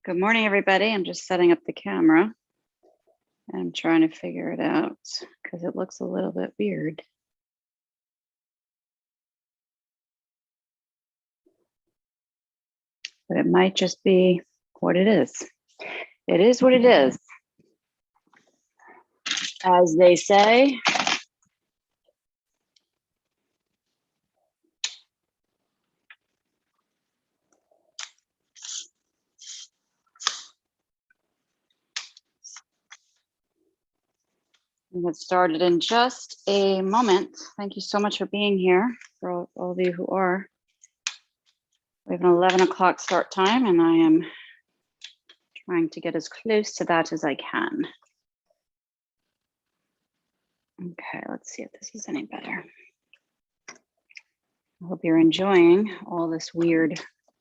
Good morning, everybody. I'm just setting up the camera. I'm trying to figure it out because it looks a little bit weird. But it might just be what it is. It is what it is. As they say. We'll get started in just a moment. Thank you so much for being here, for all of you who are. We have an 11 o'clock start time, and I am trying to get as close to that as I can. Okay, let's see if this is any better. I hope you're enjoying all this weird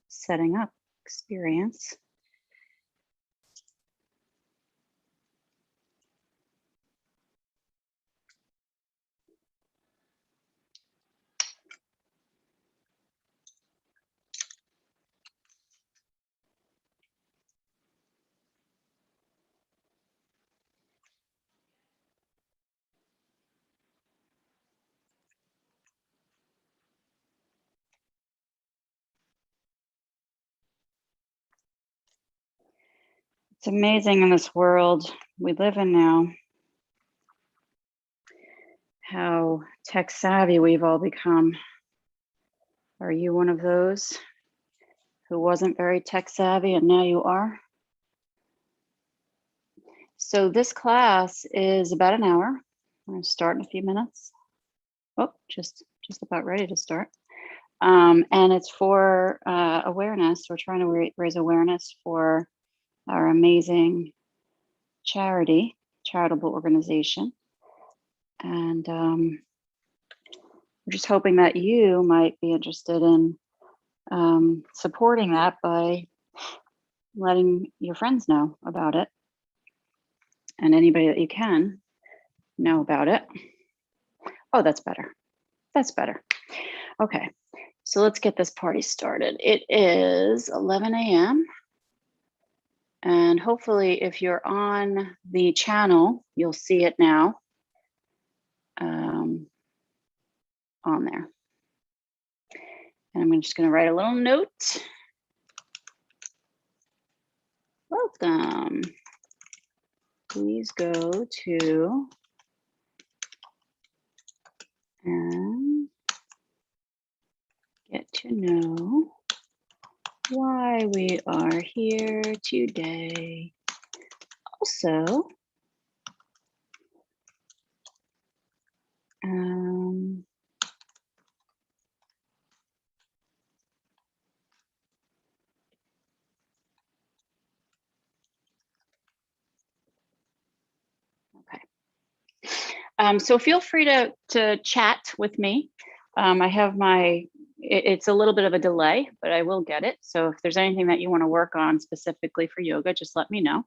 setting up experience. It's amazing in this world we live in now, how tech savvy we've all become. Are you one of those who wasn't very tech savvy and now you are? So this class is about an hour. We're going to start in a few minutes. Oh, just about ready to start. And it's for awareness. We're trying to raise awareness for our amazing charitable organization. And we're just hoping that you might be interested in supporting that by letting your friends know about it, and anybody that you can know about it. Oh, that's better. That's better. Okay, so let's get this party started. It is 11 a.m. And hopefully if you're on the channel, you'll see it now on there. And I'm just going to write a little note. Welcome. Please go to and get to know why we are here today. Also, so feel free to chat with me. I have it's a little bit of a delay, but I will get it. So if there's anything that you want to work on specifically for yoga, just let me know.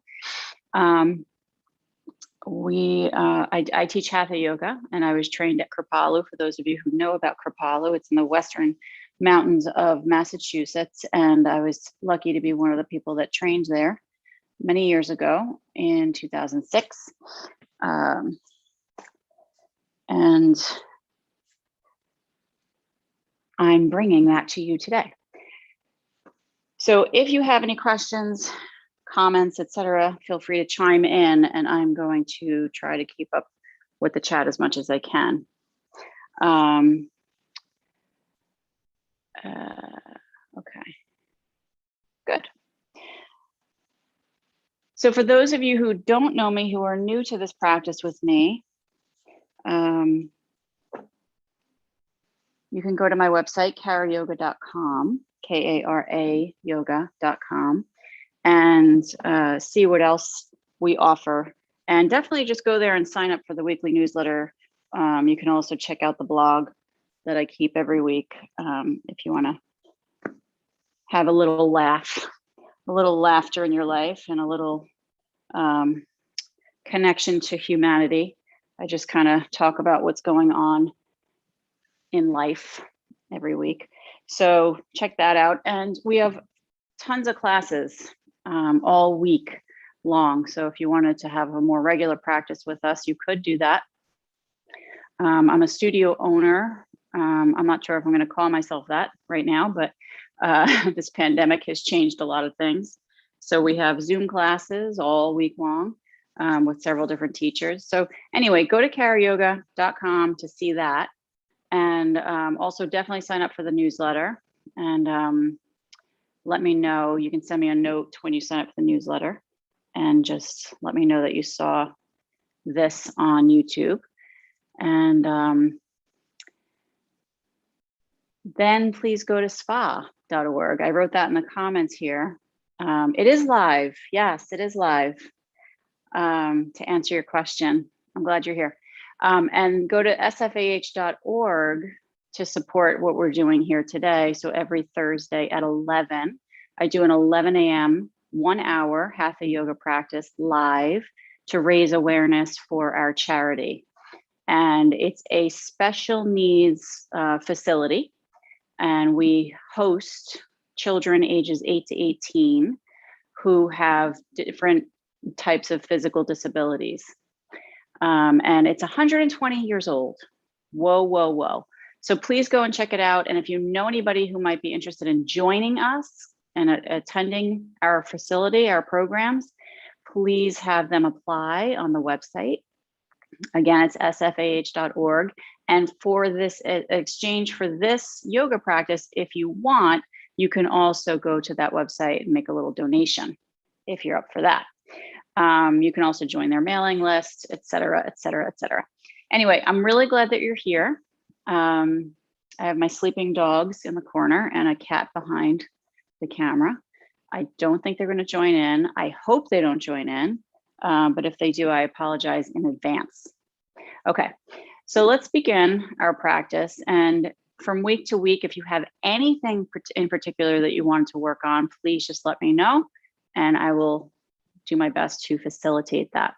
I teach Hatha yoga, and I was trained at Kripalu. For those of you who know about Kripalu, it's in the western mountains of Massachusetts, and I was lucky to be one of the people that trained there many years ago in 2006. And I'm bringing that to you today. So if you have any questions, comments, etc., feel free to chime in, and I'm going to try to keep up with the chat as much as I can. Okay, good. So for those of you who don't know me, who are new to this practice with me, you can go to my website, karayoga.com, K-A-R-A yoga.com, and see what else we offer. And definitely just go there and sign up for the weekly newsletter. You can also check out the blog that I keep every week if you want to have a little laugh, a little laughter in your life, and a little connection to humanity. I just kind of talk about what's going on in life every week. So check that out. And we have tons of classes. all week long. So if you wanted to have a more regular practice with us, you could do that. I'm a studio owner. I'm not sure if I'm going to call myself that right now, but this pandemic has changed a lot of things. So we have Zoom classes all week long with several different teachers. So anyway, go to karayoga.com to see that. And also definitely sign up for the newsletter. And let me know. You can send me a note when you sign up for the newsletter. And just let me know that you saw this on YouTube. And then please go to spa.org. I wrote that in the comments here. It is live. Yes, it is live. To answer your question, I'm glad you're here. And go to sfah.org to support what we're doing here today. So every Thursday at 11, I do an 11 a.m. 1 hour Hatha yoga practice live to raise awareness for our charity. And it's a special needs facility. And we host children ages 8 to 18 who have different types of physical disabilities. And it's 120 years old. Whoa, whoa, whoa. So please go and check it out. And if you know anybody who might be interested in joining us and attending our facility, our programs, please have them apply on the website. Again, it's sfah.org. And for this exchange for this yoga practice, if you want, you can also go to that website and make a little donation if you're up for that. You can also join their mailing list, et cetera, et cetera, et cetera. Anyway, I'm really glad that you're here. I have my sleeping dogs in the corner and a cat behind the camera. I don't think they're going to join in. I hope they don't join in. But if they do, I apologize in advance. Okay, so let's begin our practice. And from week to week, if you have anything in particular that you want to work on, please just let me know and I will do my best to facilitate that.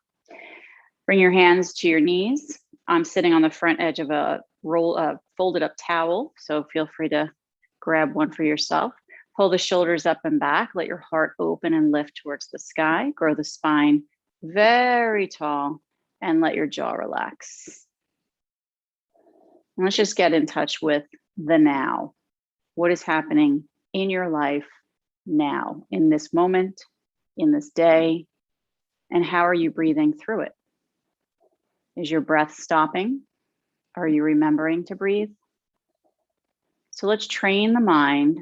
Bring your hands to your knees. I'm sitting on the front edge of a folded up towel, so feel free to grab one for yourself. Pull the shoulders up and back. Let your heart open and lift towards the sky. Grow the spine very tall and let your jaw relax. And let's just get in touch with the now. What is happening in your life now, in this moment, in this day, and how are you breathing through it? Is your breath stopping? Are you remembering to breathe? So let's train the mind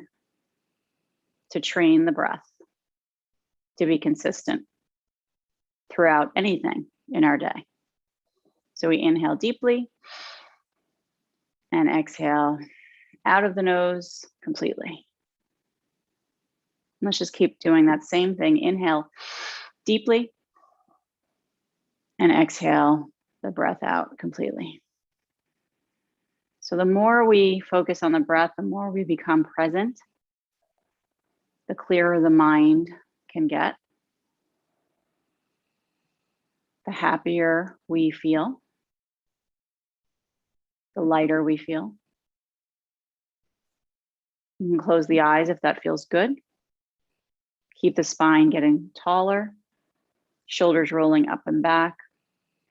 to train the breath to be consistent throughout anything in our day. So we inhale deeply and exhale out of the nose completely. Let's just keep doing that same thing. Inhale deeply and exhale the breath out completely. So the more we focus on the breath, the more we become present, the clearer the mind can get, the happier we feel, the lighter we feel. You can close the eyes if that feels good. Keep the spine getting taller, shoulders rolling up and back,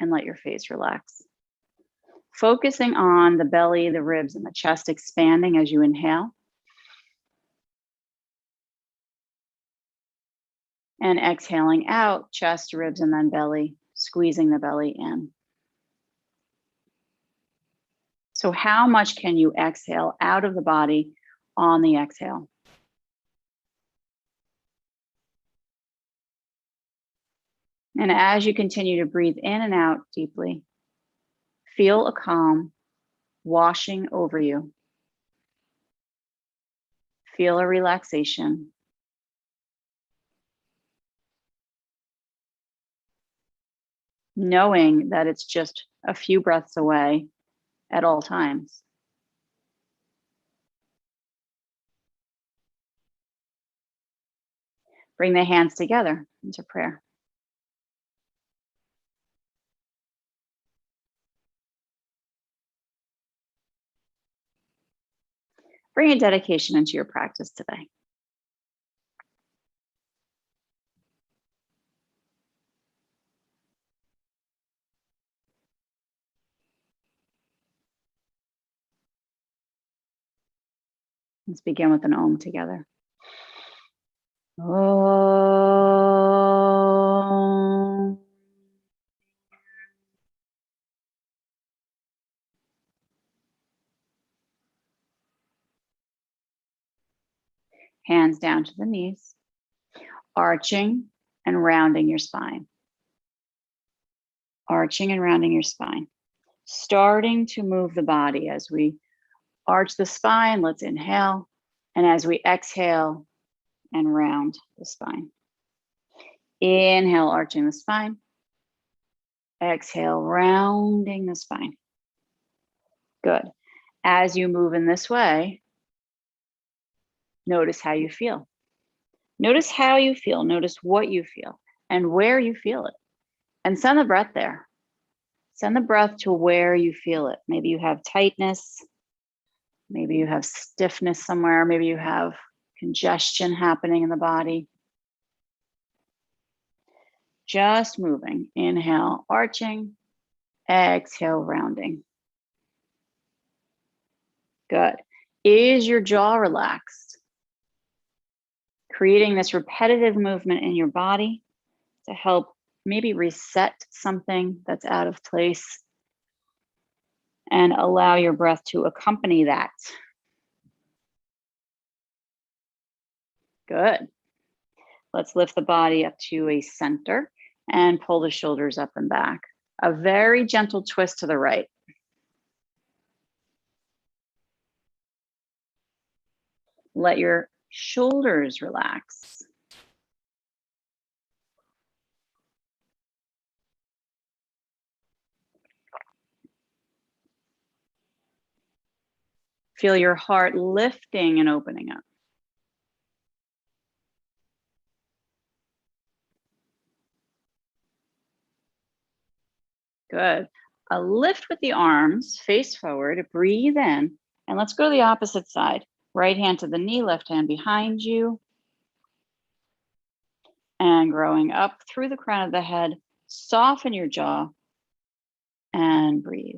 and let your face relax. Focusing on the belly, the ribs, and the chest expanding as you inhale. And exhaling out, chest, ribs, and then belly, squeezing the belly in. So how much can you exhale out of the body on the exhale? And as you continue to breathe in and out deeply, feel a calm washing over you. Feel a relaxation. Knowing that it's just a few breaths away at all times. Bring the hands together into prayer. Bring a dedication into your practice today. Let's begin with an Om together. Om. Hands down to the knees, arching and rounding your spine. Arching and rounding your spine. Starting to move the body as we arch the spine. Let's inhale. And as we exhale and round the spine. Inhale, arching the spine. Exhale, rounding the spine. Good. As you move in this way, notice how you feel. Notice how you feel. Notice what you feel and where you feel it. And send the breath there. Send the breath to where you feel it. Maybe you have tightness. Maybe you have stiffness somewhere. Maybe you have congestion happening in the body. Just moving. Inhale, arching. Exhale, rounding. Good. Is your jaw relaxed? Creating this repetitive movement in your body to help maybe reset something that's out of place and allow your breath to accompany that. Good. Let's lift the body up to a center and pull the shoulders up and back. A very gentle twist to the right. Let your shoulders relax. Feel your heart lifting and opening up. Good. A lift with the arms, face forward, breathe in, and let's go to the opposite side. Right hand to the knee, left hand behind you. And growing up through the crown of the head, soften your jaw and breathe.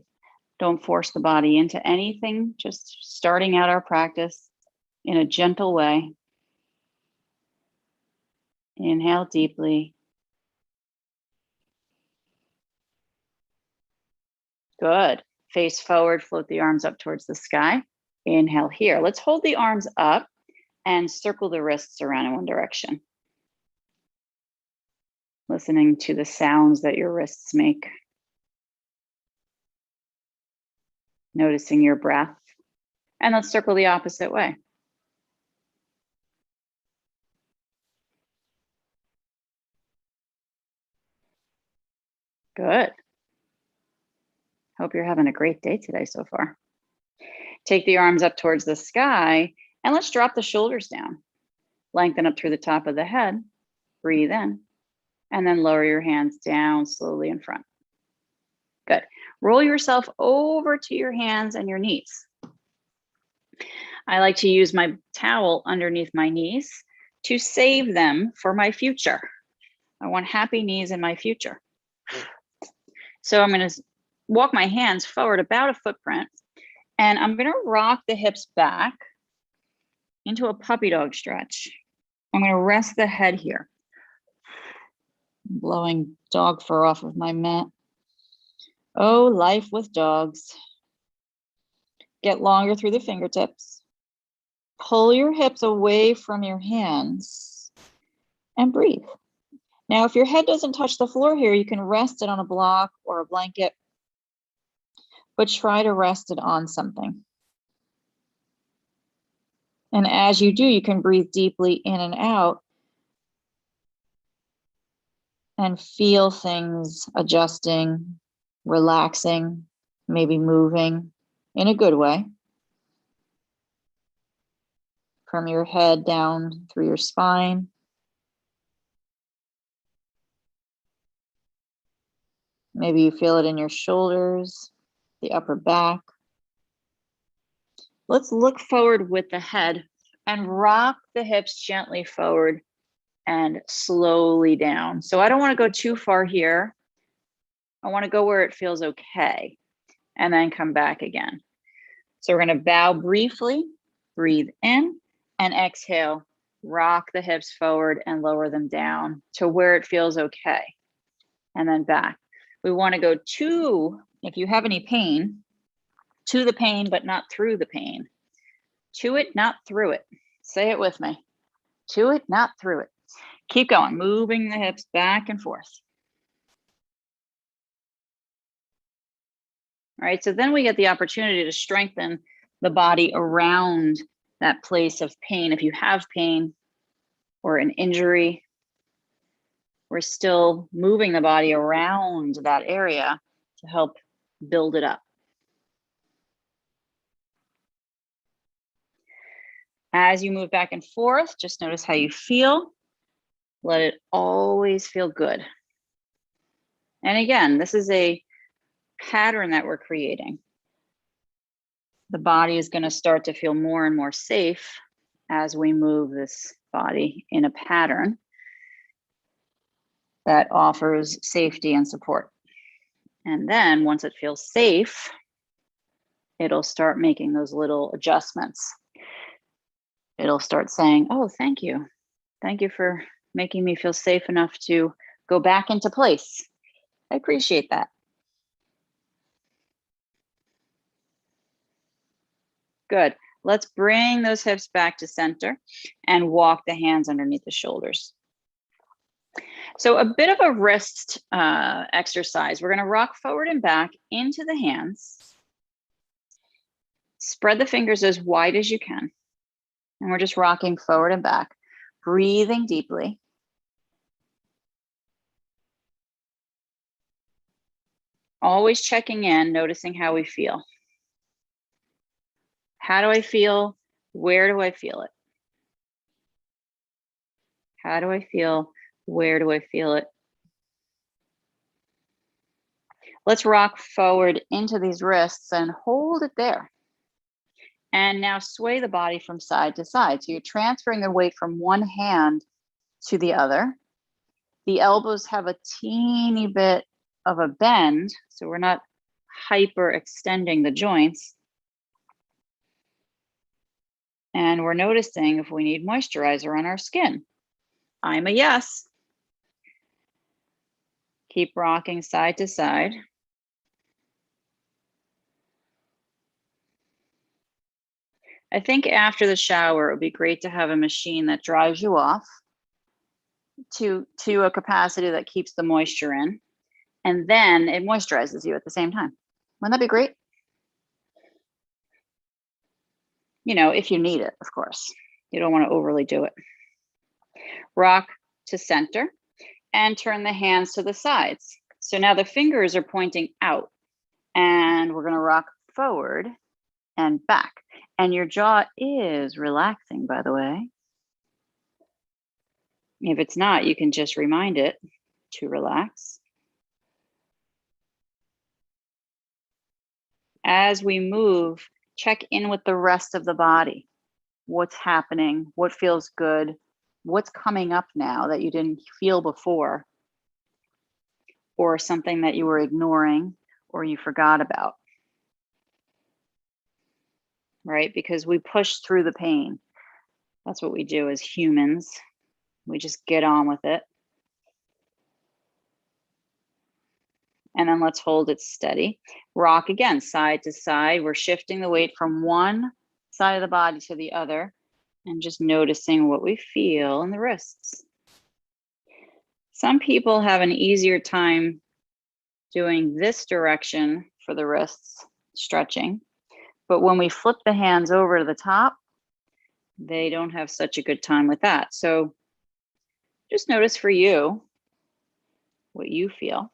Don't force the body into anything, just starting out our practice in a gentle way. Inhale deeply. Good. Face forward, float the arms up towards the sky. Inhale here. Let's hold the arms up and circle the wrists around in one direction. Listening to the sounds that your wrists make. Noticing your breath. And let's circle the opposite way. Good. Hope you're having a great day today so far. Take the arms up towards the sky and let's drop the shoulders down. Lengthen up through the top of the head. Breathe in. And then lower your hands down slowly in front. Good. Roll yourself over to your hands and your knees. I like to use my towel underneath my knees to save them for my future. I want happy knees in my future. So I'm going to walk my hands forward about a footprint, and I'm going to rock the hips back into a puppy dog stretch. I'm going to rest the head here. I'm blowing dog fur off of my mat. Oh, life with dogs. Get longer through the fingertips. Pull your hips away from your hands and breathe. Now, if your head doesn't touch the floor here, you can rest it on a block or a blanket, but try to rest it on something. And as you do, you can breathe deeply in and out and feel things adjusting, relaxing, maybe moving in a good way. From your head down through your spine. Maybe you feel it in your shoulders, the upper back. Let's look forward with the head and rock the hips gently forward and slowly down. So I don't want to go too far here. I want to go where it feels okay and then come back again. So we're going to bow briefly, Breathe in and exhale. Rock the hips forward and lower them down to where it feels okay. And then back. We want to go to, if you have any pain, to the pain, but not through the pain. To it, not through it. Say it with me. To it, not through it. Keep going, moving the hips back and forth. All right, so then we get the opportunity to strengthen the body around that place of pain. If you have pain or an injury, we're still moving the body around that area to help build it up. As you move back and forth, just notice how you feel. Let it always feel good. And again, this is a pattern that we're creating. The body is going to start to feel more and more safe as we move this body in a pattern that offers safety and support. And then once it feels safe, it'll start making those little adjustments. It'll start saying, oh, thank you. Thank you for making me feel safe enough to go back into place. I appreciate that. Good. Let's bring those hips back to center and walk the hands underneath the shoulders. So a bit of a wrist exercise. We're going to rock forward and back into the hands. Spread the fingers as wide as you can. And we're just rocking forward and back, breathing deeply. Always checking in, noticing how we feel. How do I feel? Where do I feel it? How do I feel? Where do I feel it? Let's rock forward into these wrists and hold it there. And now sway the body from side to side. So you're transferring the weight from one hand to the other. The elbows have a teeny bit of a bend, so we're not hyper extending the joints. And we're noticing if we need moisturizer on our skin. I'm a yes. Keep rocking side to side. I think after the shower, it would be great to have a machine that dries you off to a capacity that keeps the moisture in, and then it moisturizes you at the same time. Wouldn't that be great? You know, if you need it, of course. You don't want to overly do it. Rock to center and turn the hands to the sides. So now the fingers are pointing out, and we're going to rock forward and back. And your jaw is relaxing, by the way. If it's not, you can just remind it to relax. As we move, check in with the rest of the body. What's happening? What feels good? What's coming up now that you didn't feel before? Or something that you were ignoring or you forgot about? Right? Because we push through the pain. That's what we do as humans. We just get on with it. And then let's hold it steady. Rock again, side to side. We're shifting the weight from one side of the body to the other and just noticing what we feel in the wrists. Some people have an easier time doing this direction for the wrists, stretching. But when we flip the hands over to the top, they don't have such a good time with that. So just notice for you what you feel.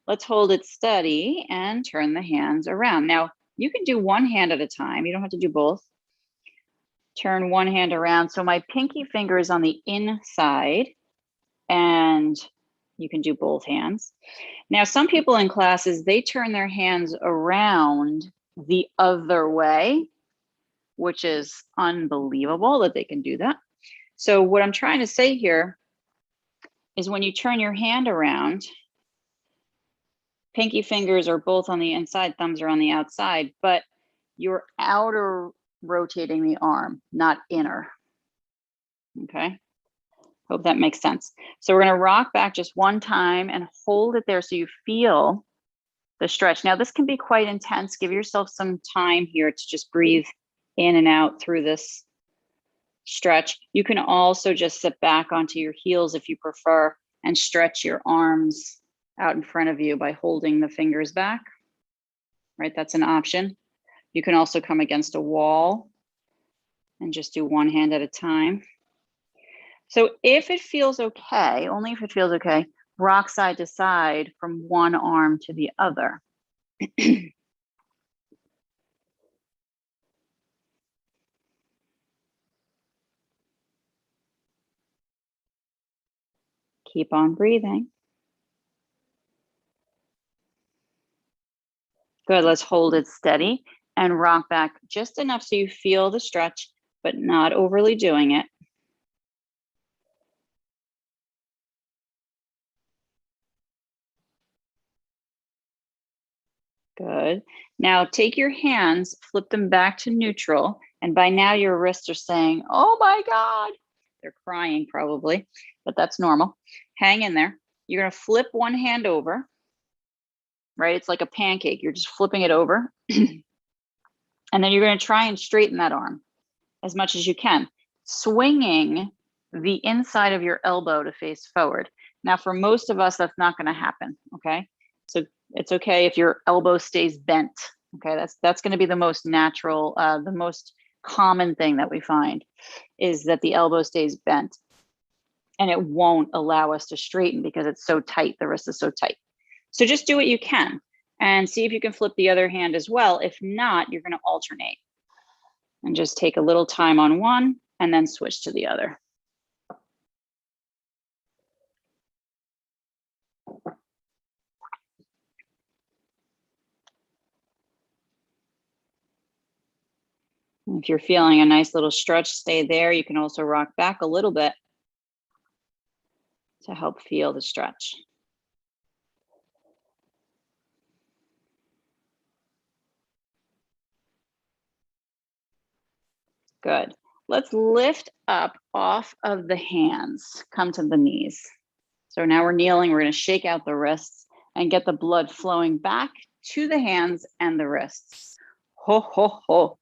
Let's hold it steady and turn the hands around. Now, you can do one hand at a time. You don't have to do both. Turn one hand around. So my pinky finger is on the inside, and you can do both hands. Now, some people in classes, they turn their hands around the other way, which is unbelievable that they can do that. So what I'm trying to say here is when you turn your hand around, pinky fingers are both on the inside, thumbs are on the outside, but your outer rotating the arm, not inner. Okay. Hope that makes sense. So we're going to rock back just one time and hold it there so you feel the stretch. Now, this can be quite intense. Give yourself some time here to just breathe in and out through this stretch. You can also just sit back onto your heels if you prefer and stretch your arms out in front of you by holding the fingers back, right? That's an option. You can also come against a wall and just do one hand at a time. So if it feels okay, only if it feels okay, rock side to side from one arm to the other. Keep on breathing. Good, let's hold it steady and rock back just enough so you feel the stretch, but not overly doing it. Good. Now take your hands, flip them back to neutral. And by now your wrists are saying, oh my God. They're crying probably, but that's normal. Hang in there. You're gonna flip one hand over, right? It's like a pancake. You're just flipping it over. And then you're gonna try and straighten that arm as much as you can, swinging the inside of your elbow to face forward. Now, for most of us, that's not gonna happen, okay? So it's okay if your elbow stays bent, okay? That's gonna be the most natural, the most common thing that we find is that the elbow stays bent and it won't allow us to straighten because it's so tight, the wrist is so tight. So just do what you can and see if you can flip the other hand as well. If not, you're gonna alternate and just take a little time on one and then switch to the other. If you're feeling a nice little stretch, stay there. You can also rock back a little bit to help feel the stretch. Good. Let's lift up off of the hands, come to the knees. So now we're kneeling, we're gonna shake out the wrists and get the blood flowing back to the hands and the wrists. Ho, ho, ho.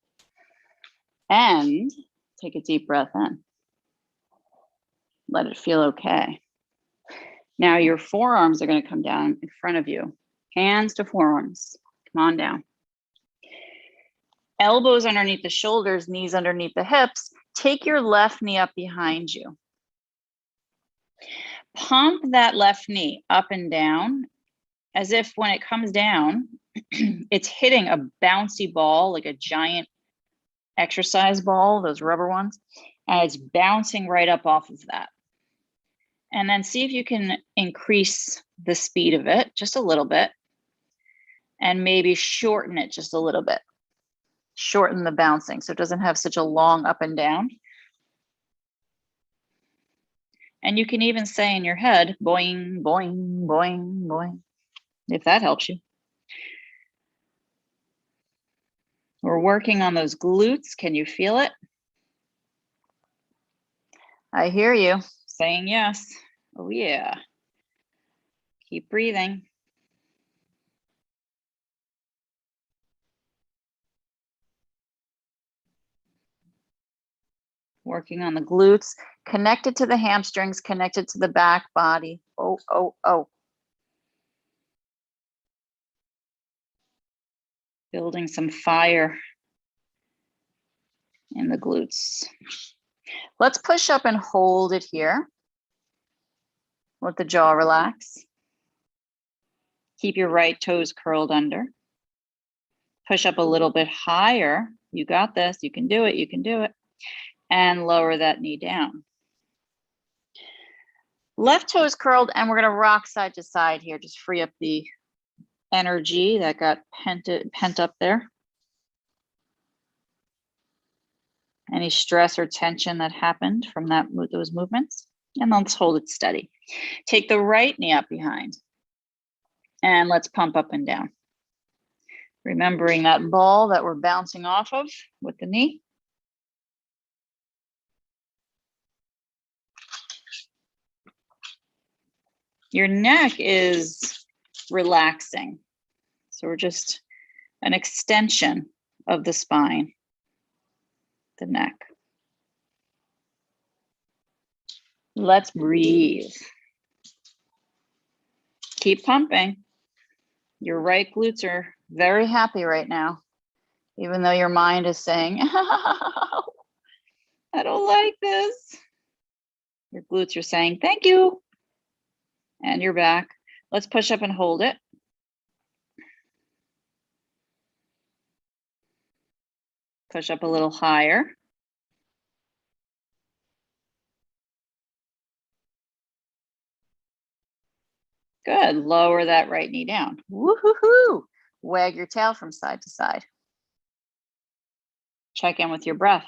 And take a deep breath in. Let it feel okay. Now your forearms are going to come down in front of you. Hands to forearms. Come on down. Elbows underneath the shoulders, knees underneath the hips. Take your left knee up behind you. Pump that left knee up and down as if when it comes down, it's hitting a bouncy ball, like a giant exercise ball, those rubber ones, and it's bouncing right up off of that. And then see if you can increase the speed of it just a little bit and maybe shorten it just a little bit. Shorten the bouncing so it doesn't have such a long up and down. And you can even say in your head, boing, boing, boing, boing, if that helps you. We're working on those glutes. Can you feel it? I hear you saying yes. Oh yeah. Keep breathing. Working on the glutes, connected to the hamstrings, connected to the back body. Oh, oh, oh. Building some fire in the glutes. Let's push up and hold it here. Let the jaw relax. Keep your right toes curled under. Push up a little bit higher. You got this. You can do it. You can do it. And lower that knee down. Left toe is curled, and we're going to rock side to side here. Just free up the energy that got pent up there. Any stress or tension that happened from those movements. And let's hold it steady. Take the right knee up behind. And let's pump up and down. Remembering that ball that we're bouncing off of with the knee. Your neck is relaxing. So we're just an extension of the spine, the neck. Let's breathe. Keep pumping. Your right glutes are very happy right now, even though your mind is saying, oh, I don't like this. Your glutes are saying, thank you. And you're back. Let's push up and hold it. Push up a little higher. Good. Lower that right knee down. Woo-hoo-hoo. Wag your tail from side to side. Check in with your breath.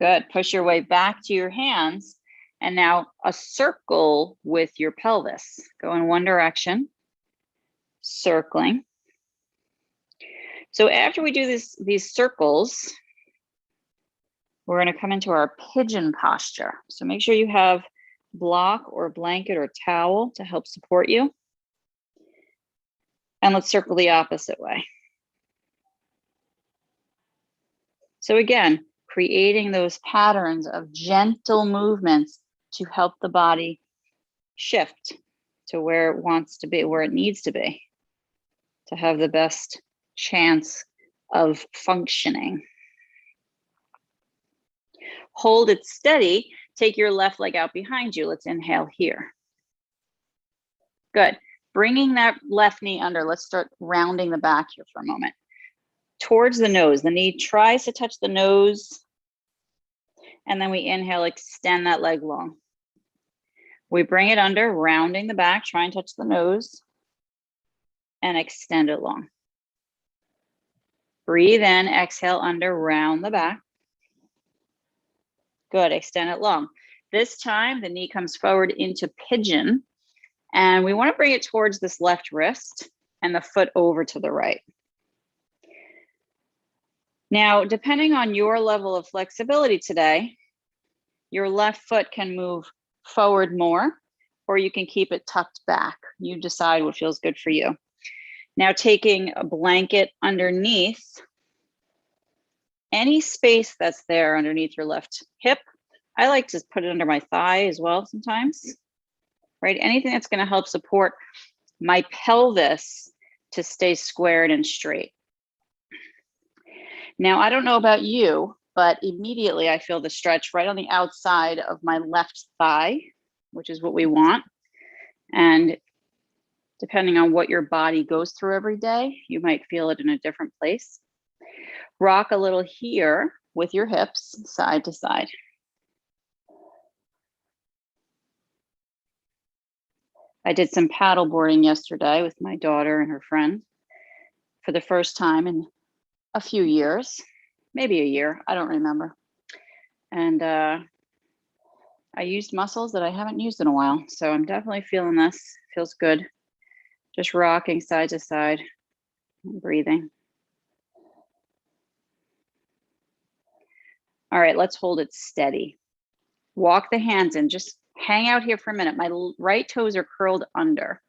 Good. Push your way back to your hands. And now a circle with your pelvis. Go in one direction, circling. So after we do these circles, we're going to come into our pigeon posture. So make sure you have block or blanket or towel to help support you. And let's circle the opposite way. So again, creating those patterns of gentle movements to help the body shift to where it wants to be, where it needs to be, to have the best chance of functioning. Hold it steady. Take your left leg out behind you. Let's inhale here. Good. Bringing that left knee under. Let's start rounding the back here for a moment. Towards the nose. The knee tries to touch the nose. And then we inhale, extend that leg long. We bring it under, rounding the back, try and touch the nose. And extend it long. Breathe in, exhale under, round the back. Good, extend it long. This time, the knee comes forward into pigeon. And we want to bring it towards this left wrist and the foot over to the right. Now, depending on your level of flexibility today, your left foot can move forward more, or you can keep it tucked back. You decide what feels good for you. Now, taking a blanket underneath, any space that's there underneath your left hip, I like to put it under my thigh as well sometimes, right? Anything that's going to help support my pelvis to stay squared and straight. Now, I don't know about you, but immediately I feel the stretch right on the outside of my left thigh, which is what we want. And depending on what your body goes through every day, you might feel it in a different place. Rock a little here with your hips side to side. I did some paddle boarding yesterday with my daughter and her friend for the first time in a few years, maybe a year, I don't remember. And I used muscles that I haven't used in a while. So I'm definitely feeling this, feels good. Just rocking side to side, breathing. All right, let's hold it steady. Walk the hands in, just hang out here for a minute. My right toes are curled under.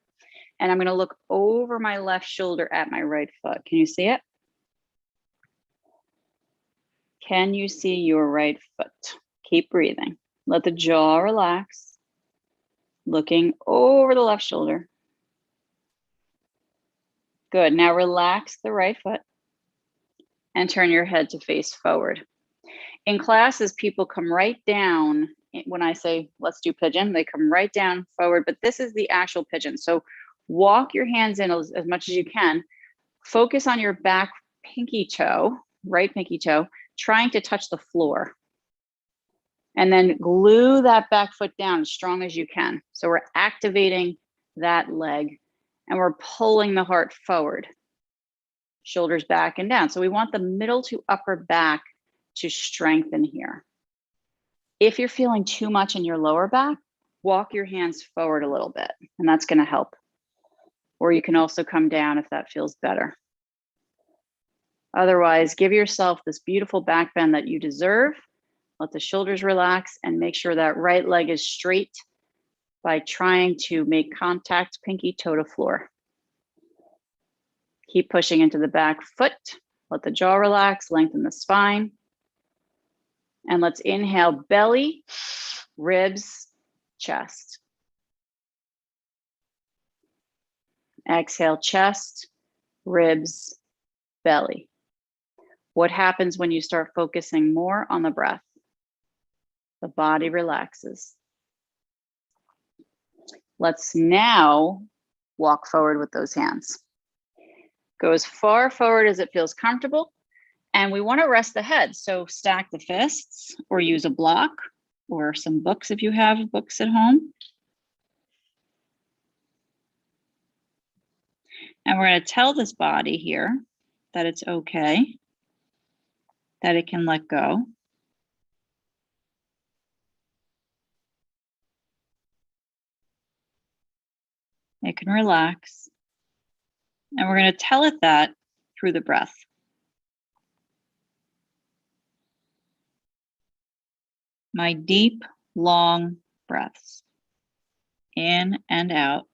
And I'm gonna look over my left shoulder at my right foot. Can you see it? Can you see your right foot? Keep breathing. Let the jaw relax. Looking over the left shoulder. Good, now relax the right foot and turn your head to face forward. In classes, people come right down. When I say, let's do pigeon, they come right down forward, but this is the actual pigeon. So walk your hands in as much as you can. Focus on your back pinky toe, right pinky toe, trying to touch the floor. And then glue that back foot down as strong as you can. So we're activating that leg and we're pulling the heart forward. Shoulders back and down. So we want the middle to upper back to strengthen here. If you're feeling too much in your lower back, walk your hands forward a little bit, and that's going to help. Or you can also come down if that feels better. Otherwise, give yourself this beautiful back bend that you deserve Let the shoulders relax and make sure that right leg is straight by trying to make contact pinky toe to floor. Keep pushing into the back foot. Let the jaw relax, lengthen the spine. And let's inhale, belly, ribs, chest. Exhale, chest, ribs, belly. What happens when you start focusing more on the breath? The body relaxes. Let's now walk forward with those hands. Go as far forward as it feels comfortable. And we want to rest the head. So stack the fists or use a block or some books if you have books at home. And we're going to tell this body here that it's okay, that it can let go. It can relax. And we're going to tell it that through the breath. My deep, long breaths, in and out,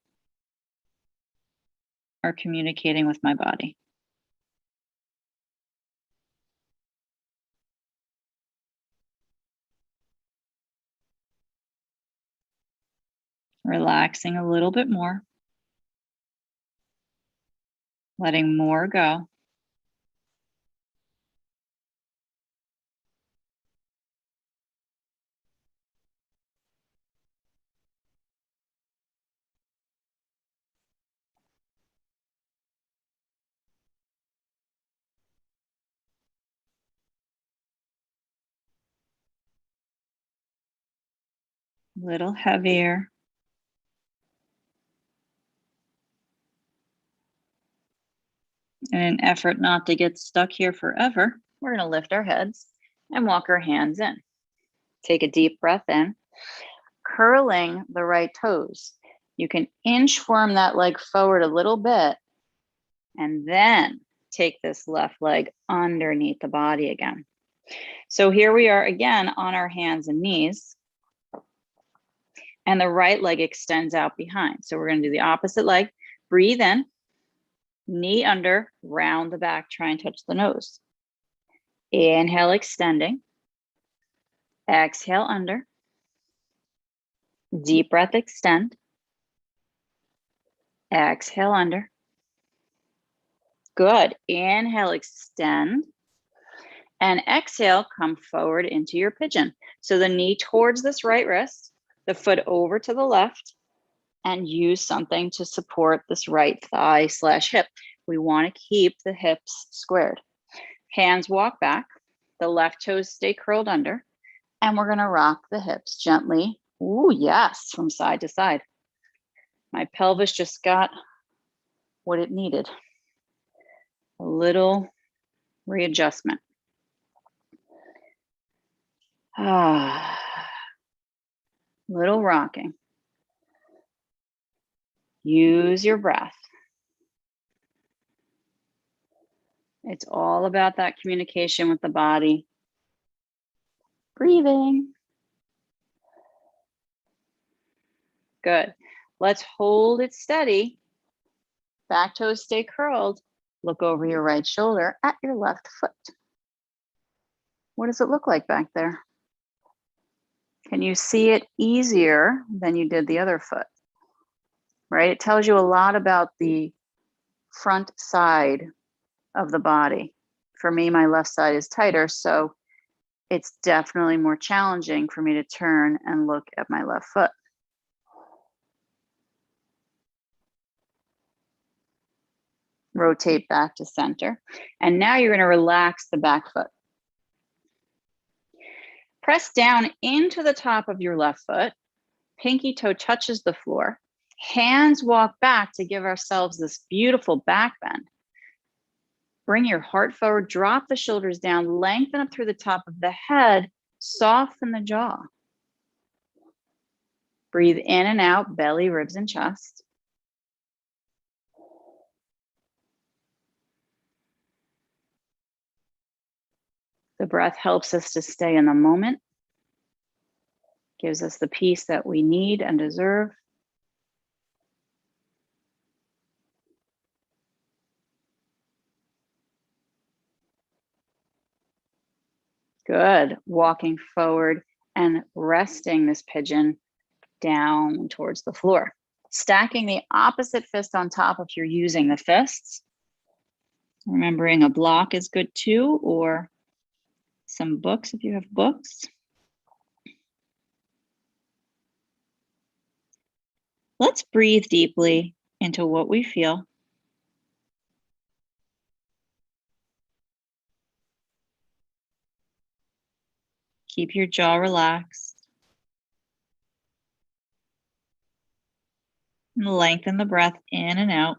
are communicating with my body. Relaxing a little bit more. Letting more go. A little heavier. In an effort not to get stuck here forever, we're going to lift our heads and walk our hands in. Take a deep breath in, curling the right toes. You can inchworm that leg forward a little bit and then take this left leg underneath the body again. So here we are again on our hands and knees, and the right leg extends out behind. So we're going to do the opposite leg. Breathe in, knee under, round the back, try and touch the nose. Inhale, extending. Exhale, under. Deep breath, extend. Exhale, under. Good. Inhale, extend. And exhale, come forward into your pigeon. So the knee towards this right wrist, the foot over to the left, and use something to support this right thigh / hip. We want to keep the hips squared. Hands walk back. The left toes stay curled under. And we're going to rock the hips gently. Ooh, yes, from side to side. My pelvis just got what it needed. A little readjustment. Little rocking. Use your breath. It's all about that communication with the body. Breathing. Good. Let's hold it steady. Back toes stay curled. Look over your right shoulder at your left foot. What does it look like back there? Can you see it easier than you did the other foot? Right? It tells you a lot about the front side of the body. For me, my left side is tighter, so it's definitely more challenging for me to turn and look at my left foot. Rotate back to center. And now you're going to relax the back foot. Press down into the top of your left foot. Pinky toe touches the floor. Hands walk back to give ourselves this beautiful back bend. Bring your heart forward, drop the shoulders down, lengthen up through the top of the head, soften the jaw. Breathe in and out, belly, ribs, and chest. The breath helps us to stay in the moment Gives us the peace that we need and deserve. Good. Walking forward and resting this pigeon down towards the floor. Stacking the opposite fist on top if you're using the fists. Remembering a block is good too, or some books if you have books. Let's breathe deeply into what we feel. Keep your jaw relaxed. And lengthen the breath in and out.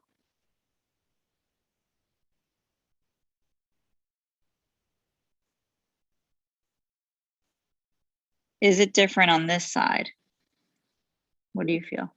Is it different on this side? What do you feel?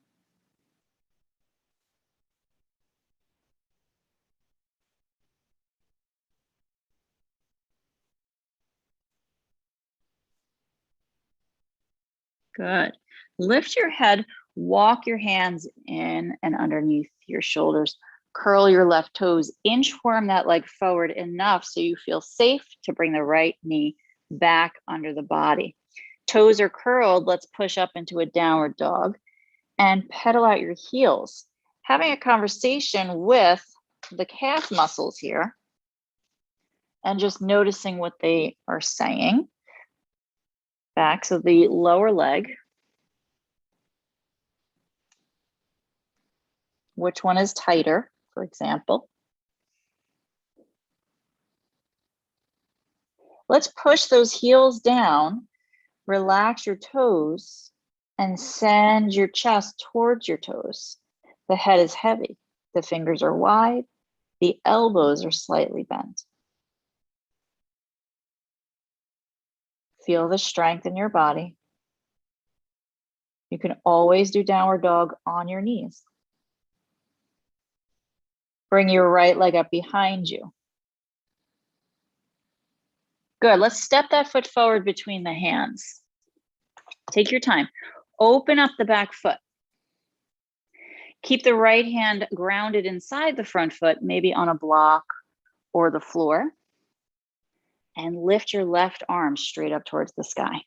Good. Lift your head, walk your hands in and underneath your shoulders. Curl your left toes, inchworm that leg forward enough so you feel safe to bring the right knee back under the body. Toes are curled, let's push up into a downward dog and pedal out your heels. Having a conversation with the calf muscles here and just noticing what they are saying. Back, so the lower leg. Which one is tighter, for example? Let's push those heels down, relax your toes, and send your chest towards your toes. The head is heavy, the fingers are wide, the elbows are slightly bent. Feel the strength in your body. You can always do downward dog on your knees. Bring your right leg up behind you. Good, let's step that foot forward between the hands. Take your time. Open up the back foot. Keep the right hand grounded inside the front foot, maybe on a block or the floor. And lift your left arm straight up towards the sky.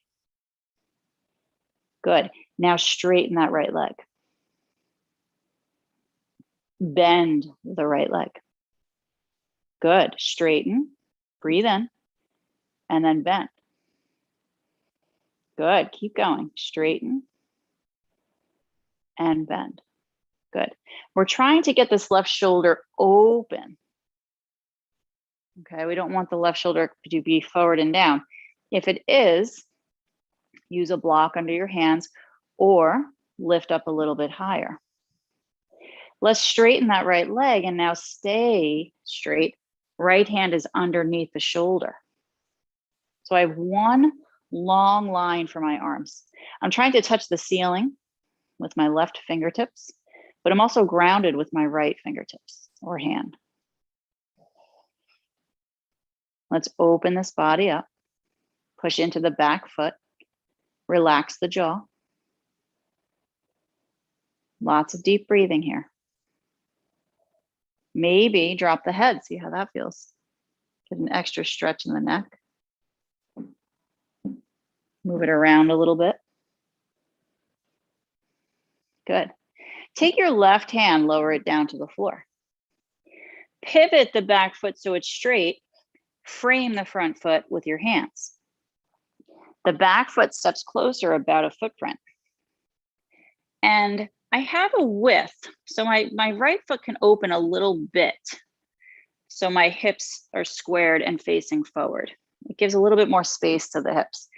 Good. Now straighten that right leg. Bend the right leg. Good. Straighten. Breathe in. And then bend. Good. Keep going. Straighten. And bend. Good. We're trying to get this left shoulder open. Okay, we don't want the left shoulder to be forward and down. If it is, use a block under your hands or lift up a little bit higher. Let's straighten that right leg and now stay straight. Right hand is underneath the shoulder. So I have one long line for my arms. I'm trying to touch the ceiling with my left fingertips, but I'm also grounded with my right fingertips or hand. Let's open this body up, push into the back foot, relax the jaw. Lots of deep breathing here. Maybe drop the head, see how that feels. Get an extra stretch in the neck. Move it around a little bit. Good. Take your left hand, lower it down to the floor. Pivot the back foot so it's straight. Frame the front foot with your hands. The back foot steps closer, about a footprint. And I have a width, so my right foot can open a little bit. So my hips are squared and facing forward. It gives a little bit more space to the hips.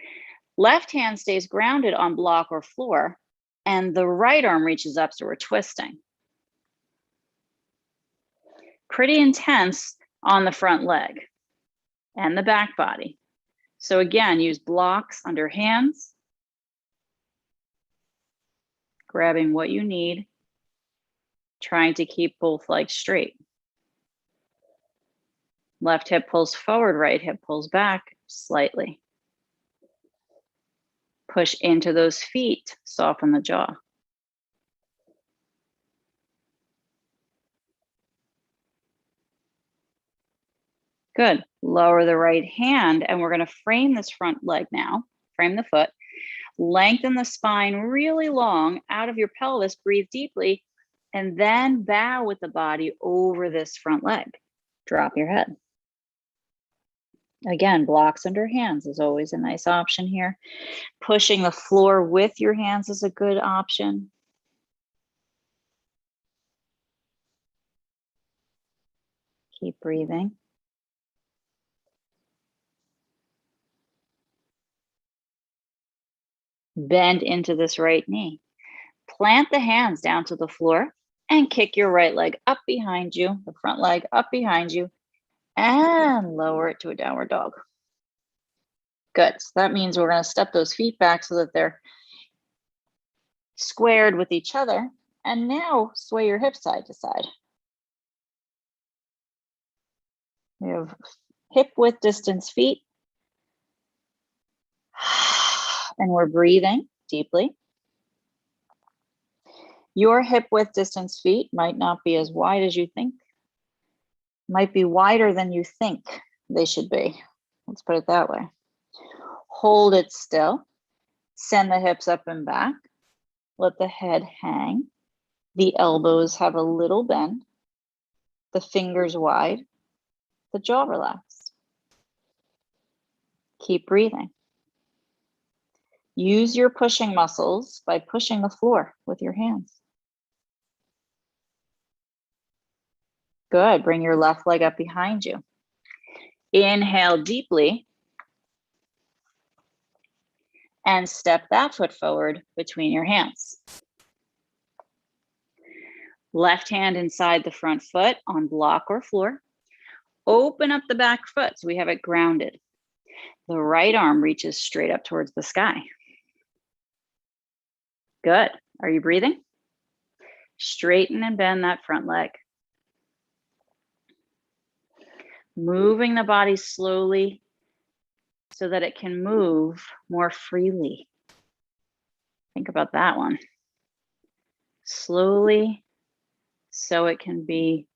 Left hand stays grounded on block or floor, and the right arm reaches up, so we're twisting. Pretty intense on the front leg and the back body. So again, use blocks under hands, grabbing what you need, trying to keep both legs straight. Left hip pulls forward, right hip pulls back slightly. Push into those feet, soften the jaw. Good. Lower the right hand, and we're going to frame this front leg now. Frame the foot. Lengthen the spine really long out of your pelvis. Breathe deeply, and then bow with the body over this front leg. Drop your head. Again, blocks under hands is always a nice option here. Pushing the floor with your hands is a good option. Keep breathing. Bend into this right knee. Plant the hands down to the floor and kick your right leg up behind you, the front leg up behind you, and lower it to a downward dog. Good. So that means we're going to step those feet back so that they're squared with each other. And now sway your hips side to side. We have hip width distance feet. And we're breathing deeply. Your hip width distance feet might not be as wide as you think. Might be wider than you think they should be. Let's put it that way. Hold it still. Send the hips up and back. Let the head hang. The elbows have a little bend. The fingers wide. The jaw relaxed. Keep breathing. Use your pushing muscles by pushing the floor with your hands. Good. Bring your left leg up behind you. Inhale deeply. And step that foot forward between your hands. Left hand inside the front foot on block or floor. Open up the back foot so we have it grounded. The right arm reaches straight up towards the sky. Good. Are you breathing? Straighten and bend that front leg. Moving the body slowly so that it can move more freely. Think about that one. Slowly so it can be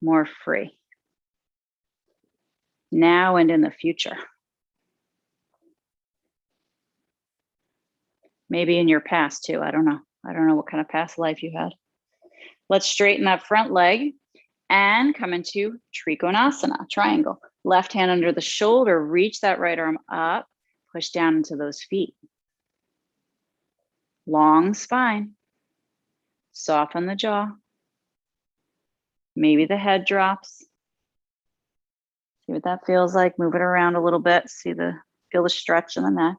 more free. Now and in the future. Maybe in your past too, I don't know. I don't know what kind of past life you had. Let's straighten that front leg and come into Trikonasana, triangle. Left hand under the shoulder, reach that right arm up, push down into those feet. Long spine, soften the jaw. Maybe the head drops. See what that feels like. Move it around a little bit. Feel the stretch in the neck.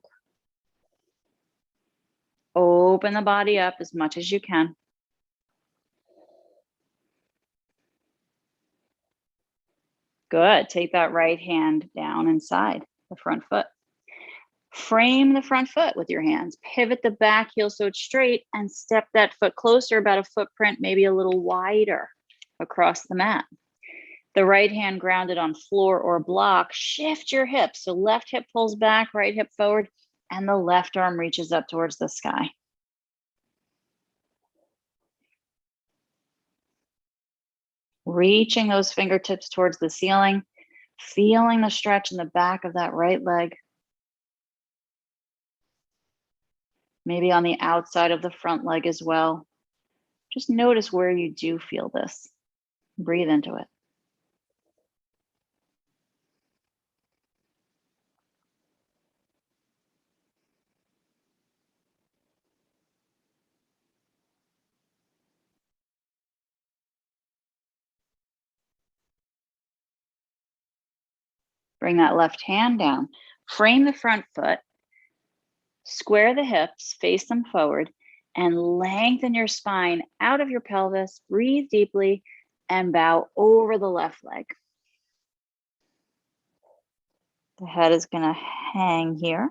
Open the body up as much as you can. Good. Take that right hand down inside the front foot. Frame the front foot with your hands. Pivot the back heel so it's straight and step that foot closer, about a footprint, maybe a little wider across the mat. The right hand grounded on floor or block. Shift your hips. So left hip pulls back, right hip forward, and the left arm reaches up towards the sky. Reaching those fingertips towards the ceiling, feeling the stretch in the back of that right leg. Maybe on the outside of the front leg as well. Just notice where you do feel this. Breathe into it. Bring that left hand down. Frame the front foot. Square the hips, face them forward, and lengthen your spine out of your pelvis. Breathe deeply and bow over the left leg. The head is going to hang here.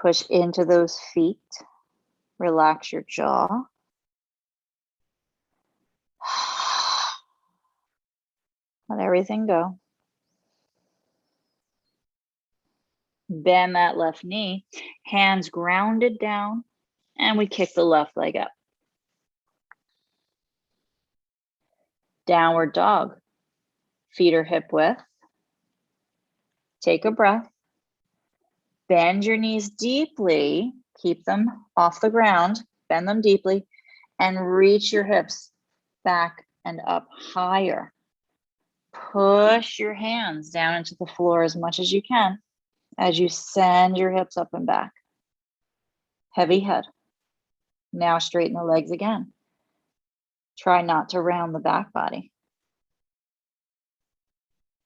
Push into those feet. Relax your jaw. Let everything go. Bend that left knee, hands grounded down, and we kick the left leg up. Downward dog. Feet are hip width. Take a breath. Bend your knees deeply. Keep them off the ground. Bend them deeply and reach your hips back and up higher. Push your hands down into the floor as much as you can as you send your hips up and back. Heavy head. Now straighten the legs again. Try not to round the back body.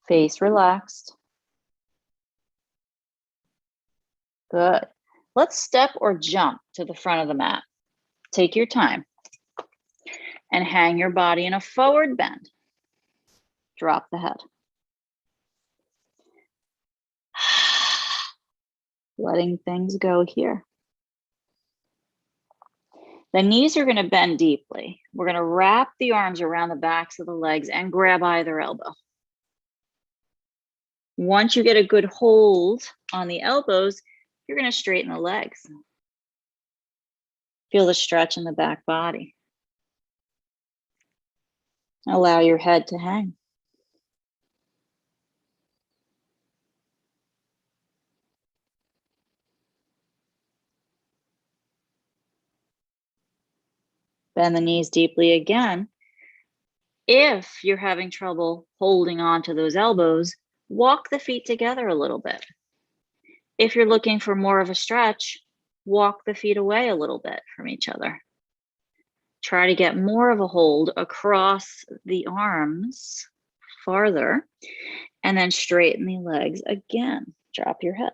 Face relaxed. Good. Let's step or jump to the front of the mat. Take your time and hang your body in a forward bend. Drop the head. Letting things go here. The knees are going to bend deeply. We're going to wrap the arms around the backs of the legs and grab either elbow. Once you get a good hold on the elbows, you're going to straighten the legs. Feel the stretch in the back body. Allow your head to hang. Bend the knees deeply again. If you're having trouble holding on to those elbows, walk the feet together a little bit. If you're looking for more of a stretch, walk the feet away a little bit from each other. Try to get more of a hold across the arms farther, and then straighten the legs again. Drop your head.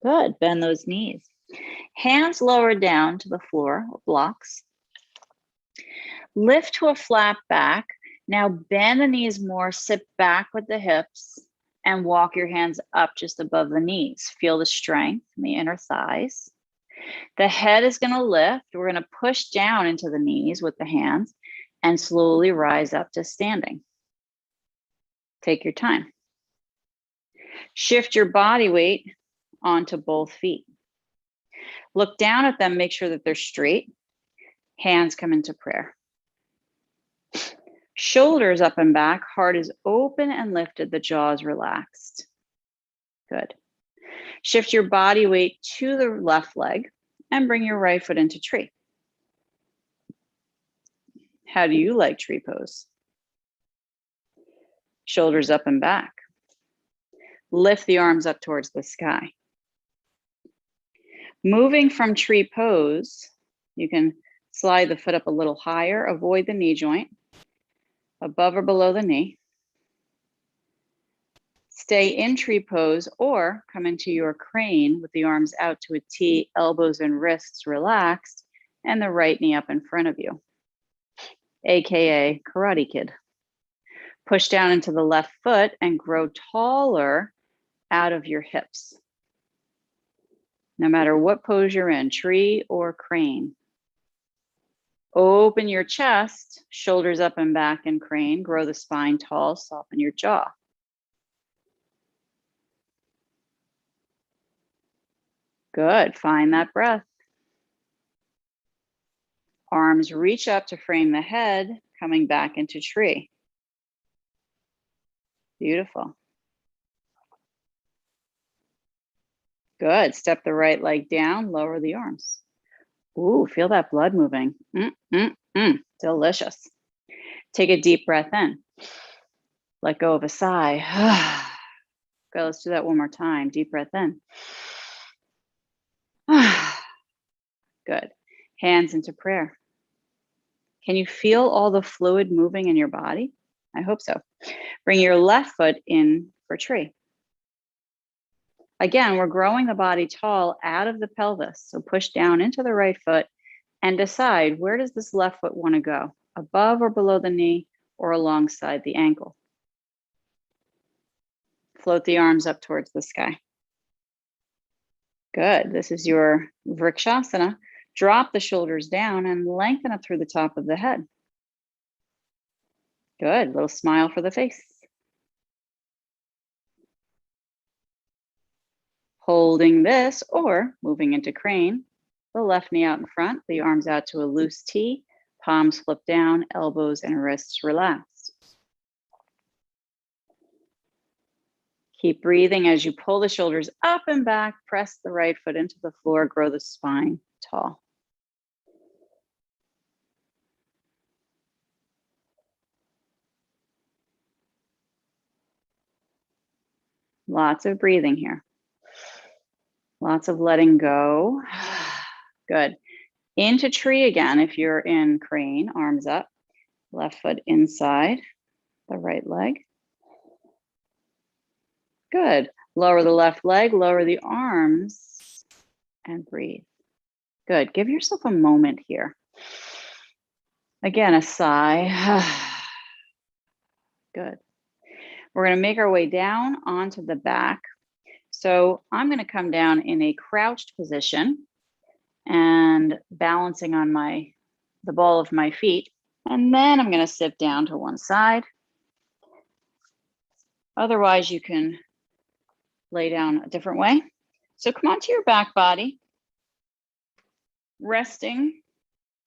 Good. Bend those knees. Hands lowered down to the floor, blocks. Lift to a flat back. Now bend the knees more, sit back with the hips, and walk your hands up just above the knees. Feel the strength in the inner thighs. The head is going to lift. We're going to push down into the knees with the hands and slowly rise up to standing. Take your time. Shift your body weight onto both feet. Look down at them, make sure that they're straight. Hands come into prayer. Shoulders up and back, heart is open and lifted, the jaw is relaxed. Good. Shift your body weight to the left leg and bring your right foot into tree. How do you like tree pose? Shoulders up and back. Lift the arms up towards the sky. Moving from tree pose, you can slide the foot up a little higher, avoid the knee joint, above or below the knee. Stay in tree pose or come into your crane with the arms out to a T, elbows and wrists relaxed, and the right knee up in front of you, AKA Karate Kid. Push down into the left foot and grow taller out of your hips. No matter what pose you're in, tree or crane. Open your chest, shoulders up and back in crane, grow the spine tall, soften your jaw. Good, find that breath. Arms reach up to frame the head, coming back into tree. Beautiful. Good, step the right leg down, lower the arms. Ooh, feel that blood moving. Delicious. Take a deep breath in. Let go of a sigh. Good, let's do that one more time. Deep breath in. Good. Hands into prayer. Can you feel all the fluid moving in your body? I hope so. Bring your left foot in for tree. Again, we're growing the body tall out of the pelvis. So push down into the right foot and decide, where does this left foot want to go? Above or below the knee or alongside the ankle? Float the arms up towards the sky. Good. This is your Vrikshasana. Drop the shoulders down and lengthen up through the top of the head. Good. Little smile for the face. Holding this or moving into crane, the left knee out in front, the arms out to a loose T, palms flip down, elbows and wrists relaxed. Keep breathing as you pull the shoulders up and back, press the right foot into the floor, grow the spine tall. Lots of breathing here. Lots of letting go. Good. Into tree again. If you're in crane, arms up, left foot inside the right leg. Good. Lower the left leg, lower the arms, and breathe. Good. Give yourself a moment here. Again, a sigh. Good. We're going to make our way down onto the back. So I'm going to come down in a crouched position and balancing on the ball of my feet. And then I'm going to sit down to one side. Otherwise, you can lay down a different way. So come onto your back body, resting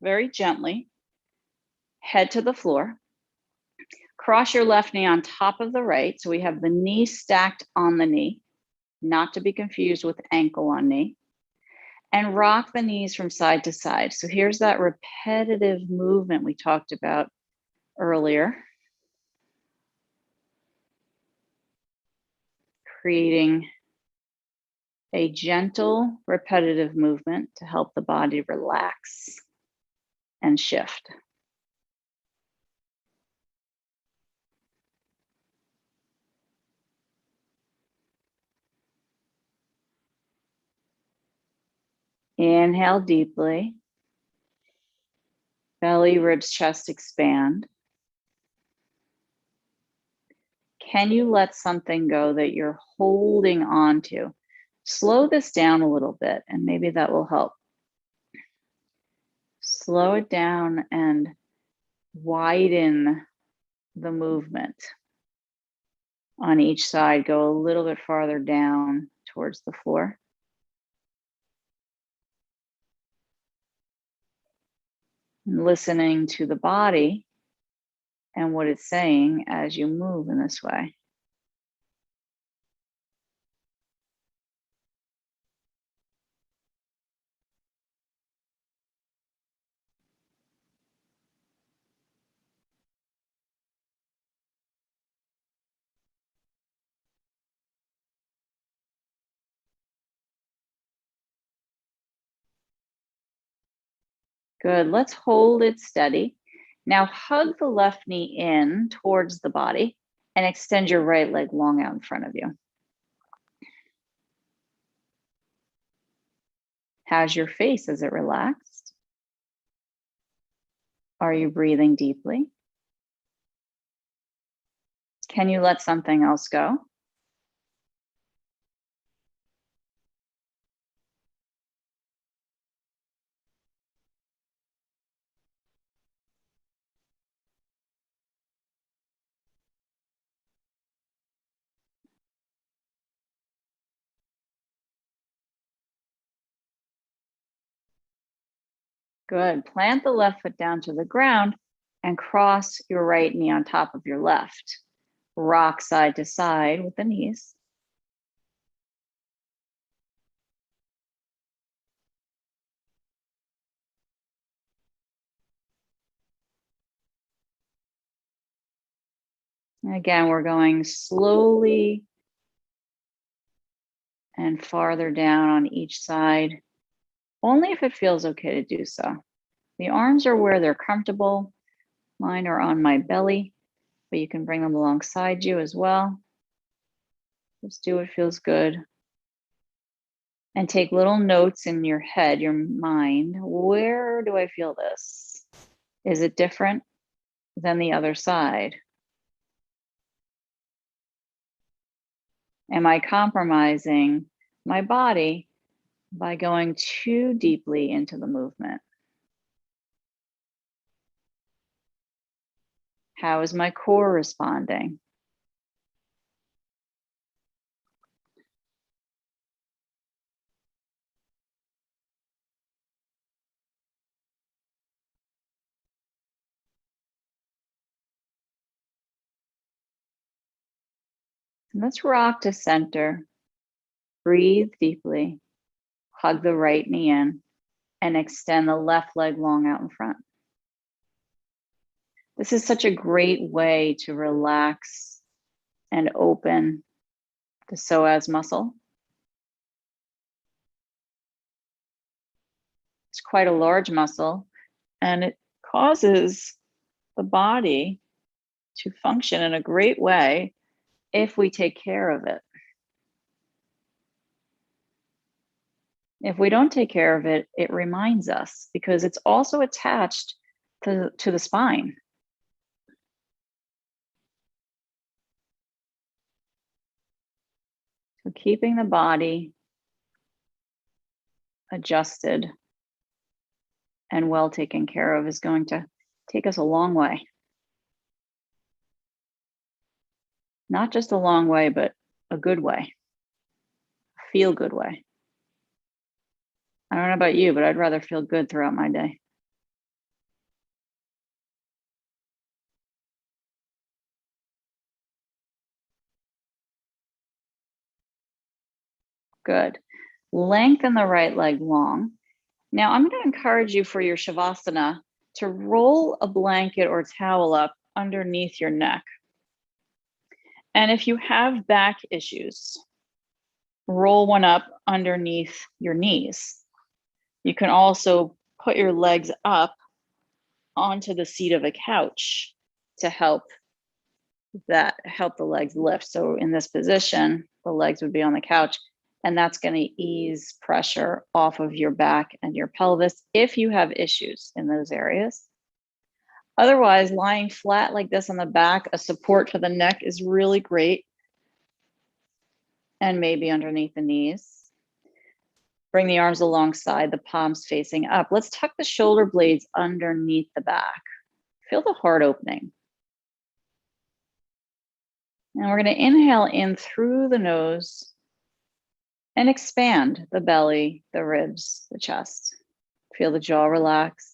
very gently, head to the floor. Cross your left knee on top of the right. So we have the knee stacked on the knee, not to be confused with ankle on knee. And rock the knees from side to side. So here's that repetitive movement we talked about earlier. Creating a gentle, repetitive movement to help the body relax and shift. Inhale deeply. Belly, ribs, chest expand. Can you let something go that you're holding on to? Slow this down a little bit, and maybe that will help. Slow it down and widen the movement on each side. Go a little bit farther down towards the floor. And listening to the body and what it's saying as you move in this way. Good. Let's hold it steady. Now hug the left knee in towards the body and extend your right leg long out in front of you. How's your face? Is it relaxed? Are you breathing deeply? Can you let something else go? Good. Plant the left foot down to the ground and cross your right knee on top of your left. Rock side to side with the knees. And again, we're going slowly and farther down on each side, only if it feels okay to do so. The arms are where they're comfortable. Mine are on my belly, but you can bring them alongside you as well. Just do what feels good. And take little notes in your head, your mind. Where do I feel this? Is it different than the other side? Am I compromising my body by going too deeply into the movement? How is my core responding? And let's rock to center. Breathe deeply. Hug the right knee in and extend the left leg long out in front. This is such a great way to relax and open the psoas muscle. It's quite a large muscle, and it causes the body to function in a great way if we take care of it. If we don't take care of it, it reminds us because it's also attached to the spine. So keeping the body adjusted and well taken care of is going to take us a long way. Not just a long way, but a good way, feel good way. I don't know about you, but I'd rather feel good throughout my day. Good. Lengthen the right leg long. Now I'm going to encourage you for your Shavasana to roll a blanket or towel up underneath your neck. And if you have back issues, roll one up underneath your knees. You can also put your legs up onto the seat of a couch to help the legs lift. So in this position, the legs would be on the couch, and that's going to ease pressure off of your back and your pelvis if you have issues in those areas. Otherwise, lying flat like this on the back, a support for the neck is really great. And maybe underneath the knees. Bring the arms alongside, the palms facing up. Let's tuck the shoulder blades underneath the back. Feel the heart opening. And we're going to inhale in through the nose and expand the belly, the ribs, the chest. Feel the jaw relax.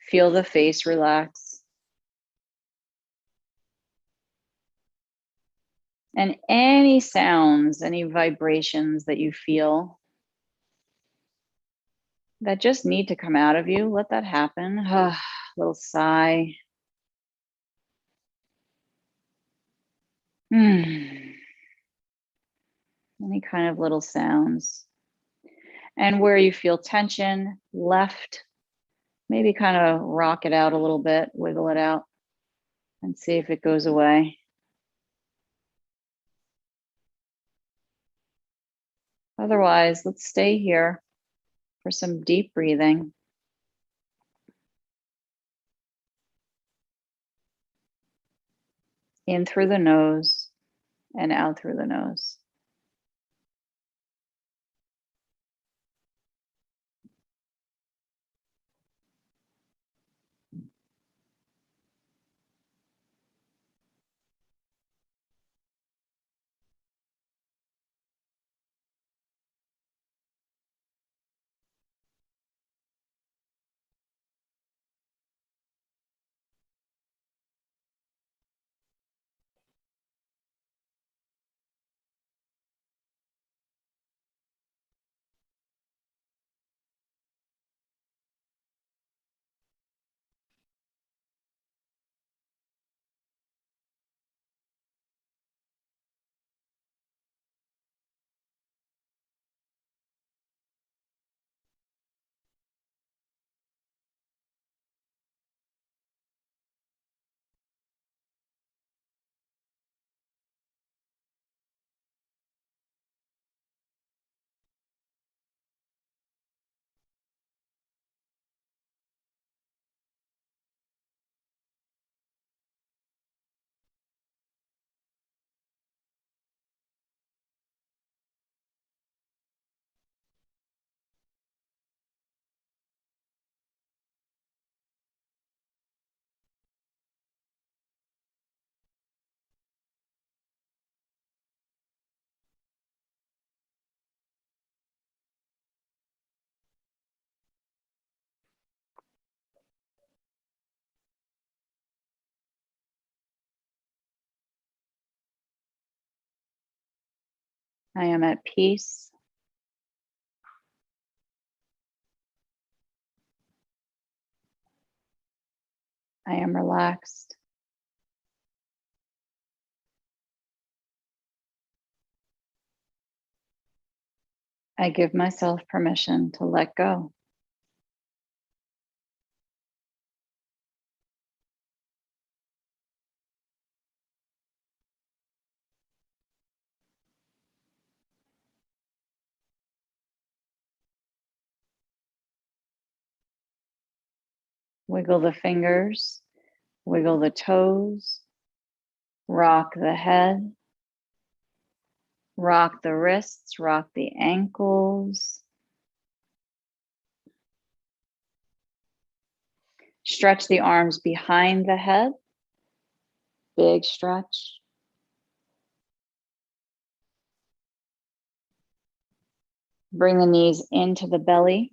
Feel the face relax. And any sounds, any vibrations that you feel that just need to come out of you, let that happen. Little sigh. Any kind of little sounds. And where you feel tension, left, maybe kind of rock it out a little bit, wiggle it out, and see if it goes away. Otherwise, let's stay here for some deep breathing. In through the nose and out through the nose. I am at peace. I am relaxed. I give myself permission to let go. Wiggle the fingers, wiggle the toes, rock the head, rock the wrists, rock the ankles. Stretch the arms behind the head, big stretch. Bring the knees into the belly.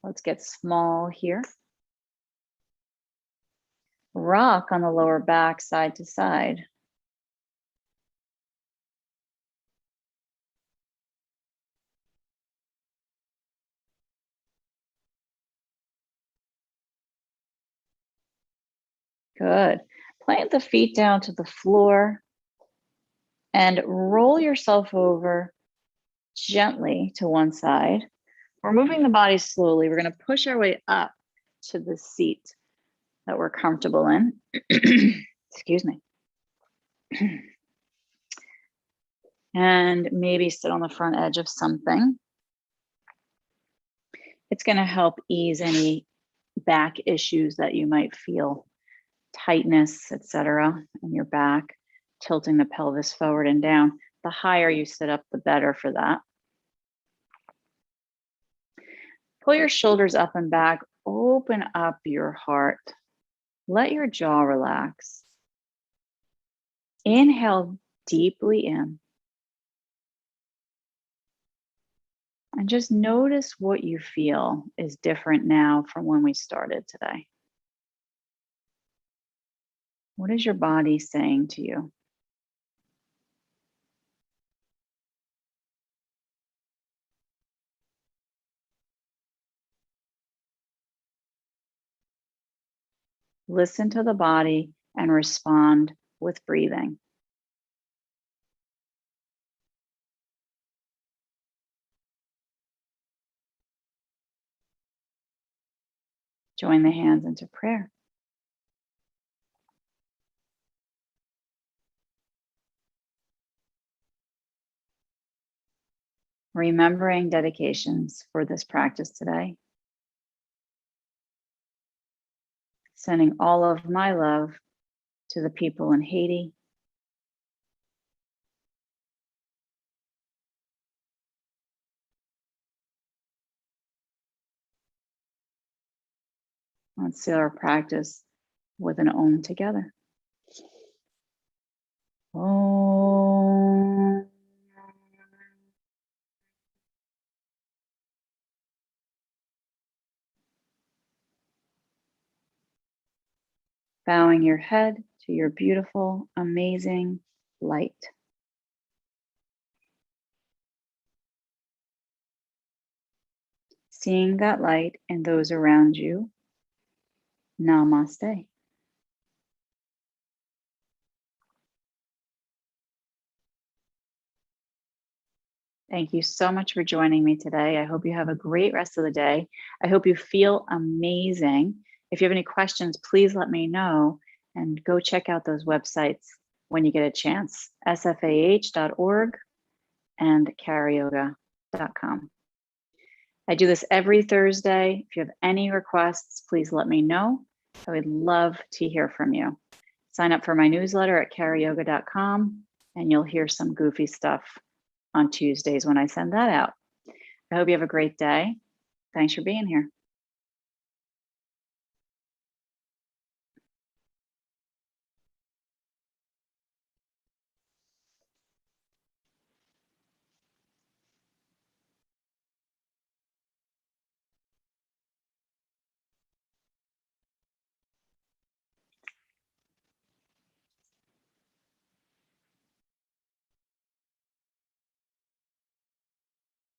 Let's get small here. Rock on the lower back, side to side. Good. Plant the feet down to the floor and roll yourself over gently to one side. We're moving the body slowly. We're going to push our way up to the seat that we're comfortable in. Excuse me. And maybe sit on the front edge of something. It's going to help ease any back issues that you might feel, tightness, etc., in your back, tilting the pelvis forward and down. The higher you sit up, the better for that. Pull your shoulders up and back, open up your heart. Let your jaw relax. Inhale deeply in. And just notice what you feel is different now from when we started today. What is your body saying to you? Listen to the body and respond with breathing. Join the hands into prayer. Remembering dedications for this practice today. Sending all of my love to the people in Haiti. Let's seal our practice with an Om together. Om. Bowing your head to your beautiful, amazing light. Seeing that light in those around you. Namaste. Thank you so much for joining me today. I hope you have a great rest of the day. I hope you feel amazing. If you have any questions, please let me know and go check out those websites when you get a chance, sfah.org and karayoga.com. I do this every Thursday. If you have any requests, please let me know. I would love to hear from you. Sign up for my newsletter at karayoga.com and you'll hear some goofy stuff on Tuesdays when I send that out. I hope you have a great day. Thanks for being here.